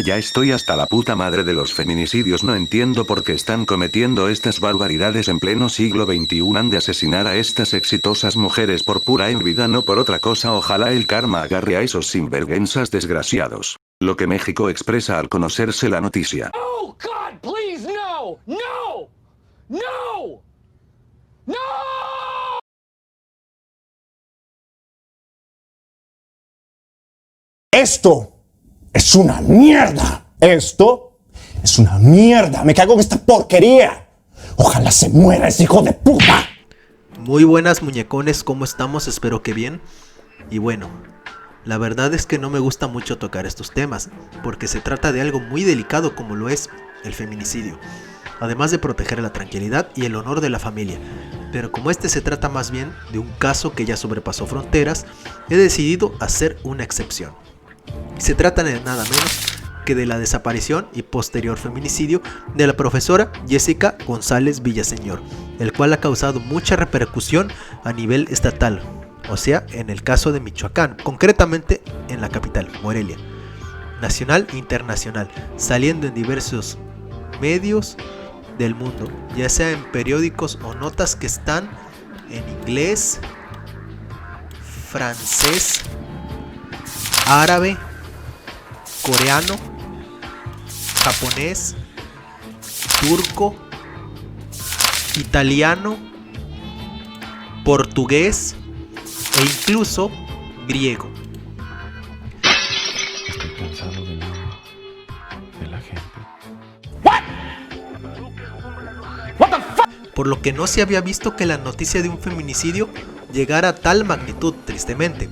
Ya estoy hasta la puta madre de los feminicidios. No entiendo por qué están cometiendo estas barbaridades en pleno siglo XXI. Han de asesinar a estas exitosas mujeres por pura envidia, no por otra cosa. Ojalá el karma agarre a esos sinvergüenzas desgraciados. Lo que México expresa al conocerse la noticia. Oh God, please no, no, no, no. Esto es una mierda. Esto es una mierda. Me cago en esta porquería. Ojalá se muera ese hijo de puta. Muy buenas muñecones, ¿cómo estamos? Espero que bien. Y bueno, la verdad es que no me gusta mucho tocar estos temas, porque se trata de algo muy delicado como lo es el feminicidio. Además de proteger la tranquilidad y el honor de la familia. Pero como este se trata más bien de un caso que ya sobrepasó fronteras, he decidido hacer una excepción. Se trata de nada menos que de la desaparición y posterior feminicidio de la profesora Jessica González Villaseñor, el cual ha causado mucha repercusión a nivel estatal, o sea, en el caso de Michoacán, concretamente en la capital, Morelia, nacional e internacional, saliendo en diversos medios del mundo, ya sea en periódicos o notas que están en inglés, francés, árabe, coreano, japonés, turco, italiano, portugués e incluso griego. Estoy cansado de la gente. Por lo que no se había visto que la noticia de un feminicidio llegara a tal magnitud, tristemente,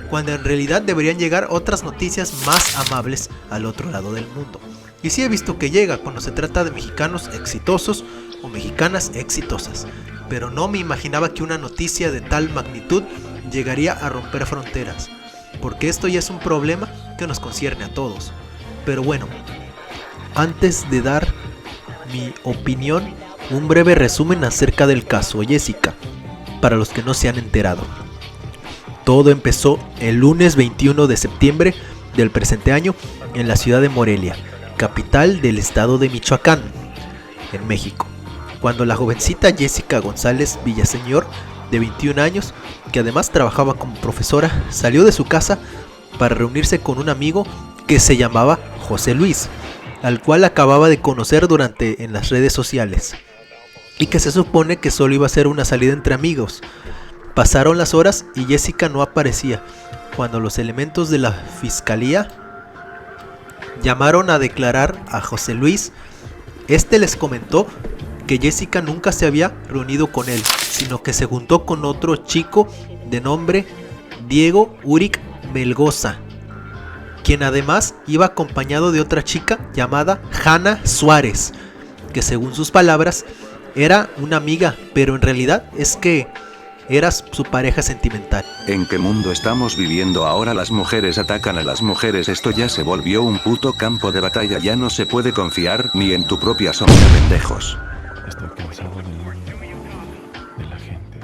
cuando en realidad deberían llegar otras noticias más amables al otro lado del mundo. Y sí he visto que llega cuando se trata de mexicanos exitosos o mexicanas exitosas, pero no me imaginaba que una noticia de tal magnitud llegaría a romper fronteras, porque esto ya es un problema que nos concierne a todos. Pero bueno, antes de dar mi opinión, un breve resumen acerca del caso Jessica, para los que no se han enterado. Todo empezó el lunes 21 de septiembre del presente año en la ciudad de Morelia, capital del estado de Michoacán, en México, cuando la jovencita Jessica González Villaseñor, de 21 años, que además trabajaba como profesora, salió de su casa para reunirse con un amigo que se llamaba José Luis, al cual acababa de conocer en las redes sociales, y que se supone que solo iba a ser una salida entre amigos. Pasaron las horas y Jessica no aparecía, cuando los elementos de la fiscalía llamaron a declarar a José Luis. Este les comentó que Jessica nunca se había reunido con él, sino que se juntó con otro chico de nombre Diego Uric Melgoza, quien además iba acompañado de otra chica llamada Hanna Suárez, que según sus palabras era una amiga, pero en realidad es que era su pareja sentimental. ¿En qué mundo estamos viviendo ahora? Las mujeres atacan a las mujeres. Esto ya se volvió un puto campo de batalla. Ya no se puede confiar ni en tu propia sombra, pendejos. Estoy cansado de la gente.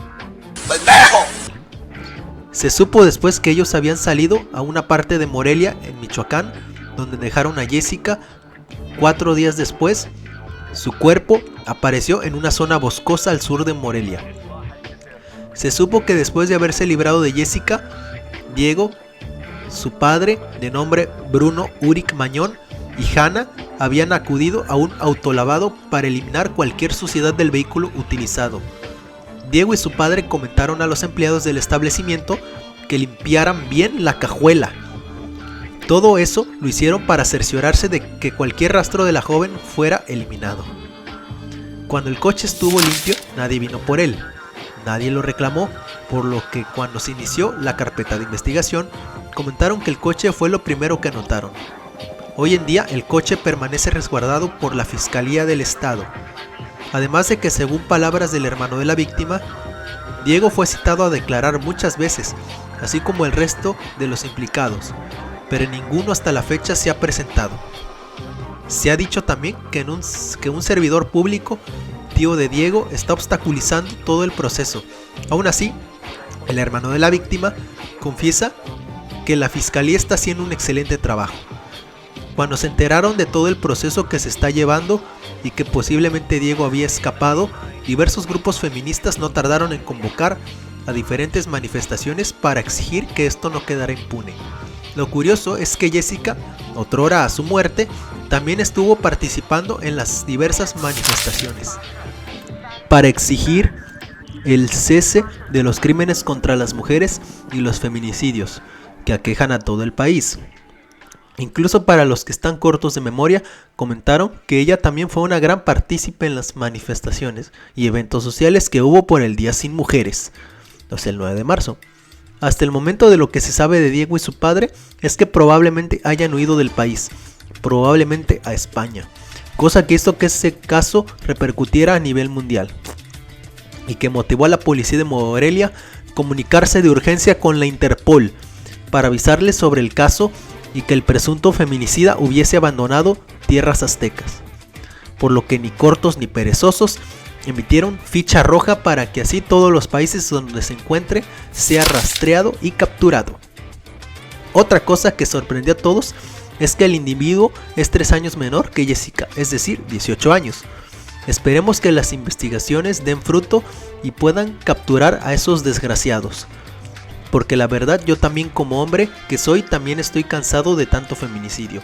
Se supo después que ellos habían salido a una parte de Morelia, en Michoacán, donde dejaron a Jessica. 4 días después, su cuerpo apareció en una zona boscosa al sur de Morelia. Se supo que después de haberse librado de Jessica, Diego, su padre, de nombre Bruno Uric Mañón, y Hanna habían acudido a un autolavado para eliminar cualquier suciedad del vehículo utilizado. Diego y su padre comentaron a los empleados del establecimiento que limpiaran bien la cajuela. Todo eso lo hicieron para cerciorarse de que cualquier rastro de la joven fuera eliminado. Cuando el coche estuvo limpio, nadie vino por él. Nadie lo reclamó, por lo que cuando se inició la carpeta de investigación, comentaron que el coche fue lo primero que anotaron. Hoy en día el coche permanece resguardado por la Fiscalía del Estado. Además de que, según palabras del hermano de la víctima, Diego fue citado a declarar muchas veces, así como el resto de los implicados, pero ninguno hasta la fecha se ha presentado. Se ha dicho también que un servidor público, tío de Diego, está obstaculizando todo el proceso. Aún así, el hermano de la víctima confiesa que la fiscalía está haciendo un excelente trabajo. Cuando se enteraron de todo el proceso que se está llevando y que posiblemente Diego había escapado, diversos grupos feministas no tardaron en convocar a diferentes manifestaciones para exigir que esto no quedara impune. Lo curioso es que Jessica, otrora a su muerte, también estuvo participando en las diversas manifestaciones para exigir el cese de los crímenes contra las mujeres y los feminicidios que aquejan a todo el país. Incluso para los que están cortos de memoria, comentaron que ella también fue una gran partícipe en las manifestaciones y eventos sociales que hubo por el Día Sin Mujeres, o sea, el 9 de marzo. Hasta el momento de lo que se sabe de Diego y su padre es que probablemente hayan huido del país, probablemente a España, cosa que hizo que ese caso repercutiera a nivel mundial y que motivó a la policía de Morelia a comunicarse de urgencia con la Interpol para avisarles sobre el caso y que el presunto feminicida hubiese abandonado tierras aztecas, por lo que ni cortos ni perezosos emitieron ficha roja para que así todos los países donde se encuentre sea rastreado y capturado. Otra cosa que sorprendió a todos es que el individuo es 3 años menor que Jessica, es decir, 18 años. Esperemos que las investigaciones den fruto y puedan capturar a esos desgraciados. Porque la verdad, yo también como hombre que soy, también estoy cansado de tanto feminicidio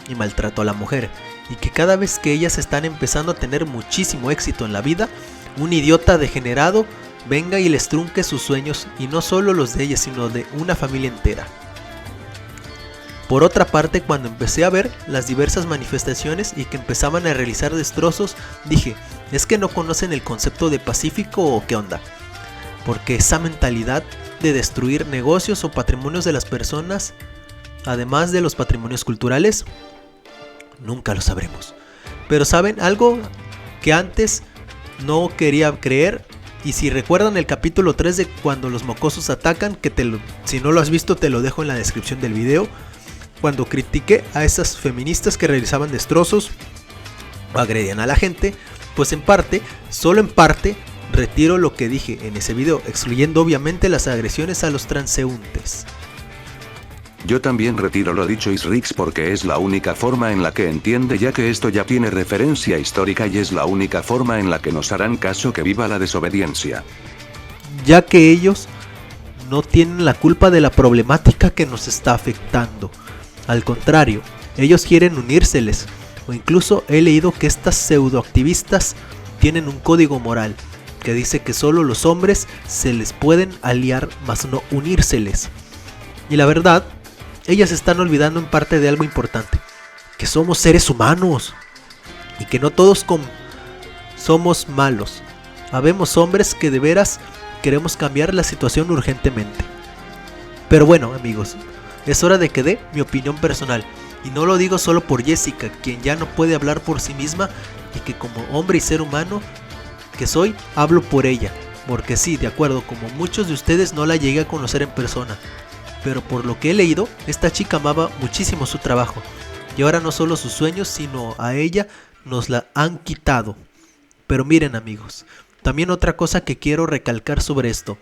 y maltrato a la mujer. Y que cada vez que ellas están empezando a tener muchísimo éxito en la vida, un idiota degenerado venga y les trunque sus sueños, y no solo los de ellas, sino de una familia entera. Por otra parte, cuando empecé a ver las diversas manifestaciones y que empezaban a realizar destrozos, dije, ¿es que no conocen el concepto de pacífico o qué onda? Porque esa mentalidad de destruir negocios o patrimonios de las personas, además de los patrimonios culturales, nunca lo sabremos. Pero ¿saben algo que antes no quería creer? Y si recuerdan el capítulo 3 de cuando los mocosos atacan, que si no lo has visto te lo dejo en la descripción del video, cuando critiqué a esas feministas que realizaban destrozos o agredían a la gente, pues en parte, solo en parte, retiro lo que dije en ese video, excluyendo obviamente las agresiones a los transeúntes. Yo también retiro lo dicho Isrix porque es la única forma en la que entiende, ya que esto ya tiene referencia histórica y es la única forma en la que nos harán caso. Que viva la desobediencia. Ya que ellos no tienen la culpa de la problemática que nos está afectando. Al contrario, ellos quieren unírseles, o incluso he leído que estas pseudoactivistas tienen un código moral que dice que solo los hombres se les pueden aliar, mas no unírseles. Y la verdad, ellas están olvidando en parte de algo importante, que somos seres humanos y que no todos somos malos. Habemos hombres que de veras queremos cambiar la situación urgentemente. Pero bueno, amigos, es hora de que dé mi opinión personal, y no lo digo solo por Jessica, quien ya no puede hablar por sí misma, y que como hombre y ser humano que soy, hablo por ella, porque sí, de acuerdo, como muchos de ustedes no la llegué a conocer en persona, pero por lo que he leído, esta chica amaba muchísimo su trabajo, y ahora no solo sus sueños, sino a ella nos la han quitado. Pero miren, amigos, también otra cosa que quiero recalcar sobre esto,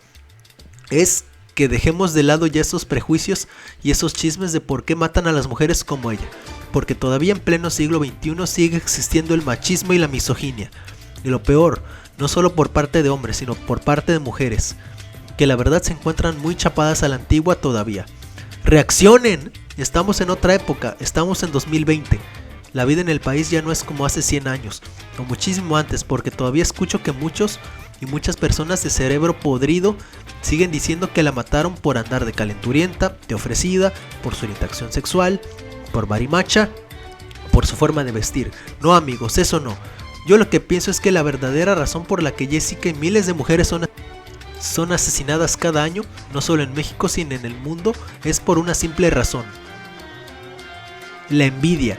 es que dejemos de lado ya esos prejuicios y esos chismes de por qué matan a las mujeres como ella, porque todavía en pleno siglo XXI sigue existiendo el machismo y la misoginia, y lo peor, no solo por parte de hombres, sino por parte de mujeres, que la verdad se encuentran muy chapadas a la antigua todavía. ¡Reaccionen! Estamos en otra época, estamos en 2020. La vida en el país ya no es como hace 100 años, o muchísimo antes, porque todavía escucho que muchos y muchas personas de cerebro podrido siguen diciendo que la mataron por andar de calenturienta, de ofrecida, por su orientación sexual, por marimacha, por su forma de vestir. No, amigos, eso no. Yo lo que pienso es que la verdadera razón por la que Jessica y miles de mujeres son asesinadas cada año, no solo en México sino en el mundo, es por una simple razón: la envidia.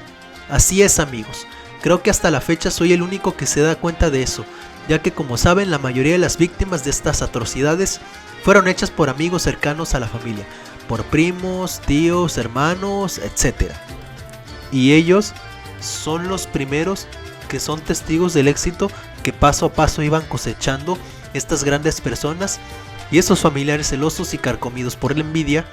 Así es, amigos, creo que hasta la fecha soy el único que se da cuenta de eso, ya que como saben la mayoría de las víctimas de estas atrocidades fueron hechas por amigos cercanos a la familia, por primos, tíos, hermanos, etc. Y ellos son los primeros que son testigos del éxito que paso a paso iban cosechando estas grandes personas, y esos familiares celosos y carcomidos por la envidia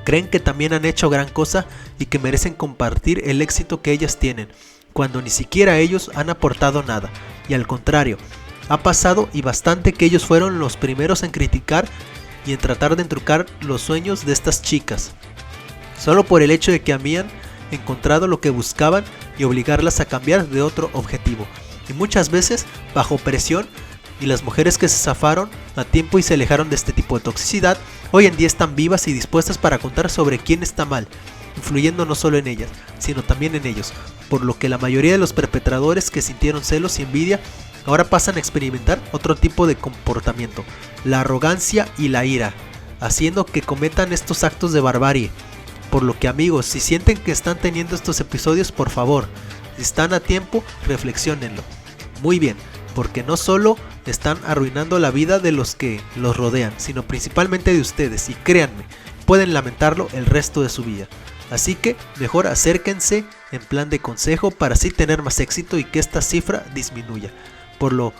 Creen que también han hecho gran cosa y que merecen compartir el éxito que ellas tienen, cuando ni siquiera ellos han aportado nada. Y al contrario, ha pasado y bastante que ellos fueron los primeros en criticar y en tratar de entrucar los sueños de estas chicas, solo por el hecho de que habían encontrado lo que buscaban y obligarlas a cambiar de otro objetivo. Y muchas veces bajo presión, y las mujeres que se zafaron a tiempo y se alejaron de este tipo de toxicidad, hoy en día están vivas y dispuestas para contar sobre quién está mal, influyendo no solo en ellas, sino también en ellos, por lo que la mayoría de los perpetradores que sintieron celos y envidia ahora pasan a experimentar otro tipo de comportamiento, la arrogancia y la ira, haciendo que cometan estos actos de barbarie. Por lo que, amigos, si sienten que están teniendo estos episodios, por favor, si están a tiempo, reflexiónenlo muy bien, porque no solo están arruinando la vida de los que los rodean, sino principalmente de ustedes, y créanme, pueden lamentarlo el resto de su vida. Así que mejor acérquense en plan de consejo para así tener más éxito y que esta cifra disminuya. Por lo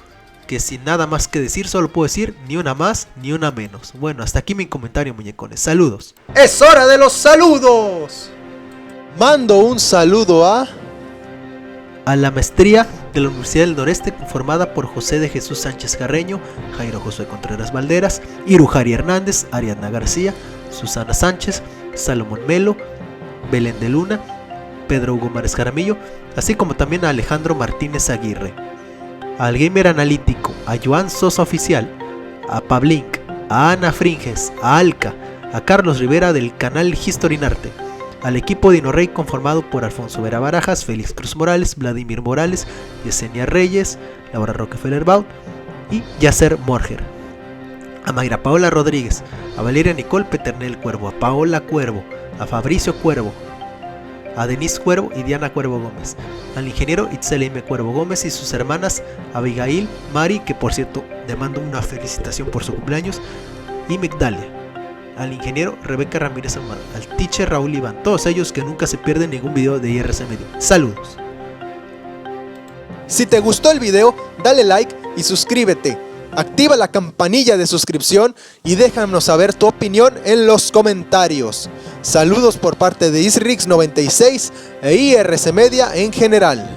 que, sin nada más que decir, solo puedo decir ni una más ni una menos. Bueno, hasta aquí mi comentario, muñecones. Saludos. ¡Es hora de los saludos! Mando un saludo a la maestría de la Universidad del Noreste, conformada por José de Jesús Sánchez Carreño, Jairo Josué Contreras Valderas, Irujari Hernández, Ariadna García, Susana Sánchez, Salomón Melo, Belén de Luna, Pedro Hugo Mares Jaramillo, así como también a Alejandro Martínez Aguirre, al Gamer Analítico, a Joan Sosa Oficial, a Pablink, a Ana Fringes, a Alca, a Carlos Rivera del canal Historinarte, al equipo de Inorrey conformado por Alfonso Vera Barajas, Félix Cruz Morales, Vladimir Morales, Yesenia Reyes, Laura Rockefeller Baut y Yasser Morger, a Mayra Paola Rodríguez, a Valeria Nicole Peternel Cuervo, a Paola Cuervo, a Fabricio Cuervo, a Denise Cuervo y Diana Cuervo Gómez, al ingeniero Itzel M. Cuervo Gómez y sus hermanas Abigail, Mari, que por cierto le mando una felicitación por su cumpleaños, y Migdalia, al ingeniero Rebeca Ramírez Amaro, al teacher Raúl Iván, todos ellos que nunca se pierden ningún video de IRC Media. Saludos. Si te gustó el video, dale like y suscríbete. Activa la campanilla de suscripción y déjanos saber tu opinión en los comentarios. Saludos por parte de Isrix96 e IRC Media en general.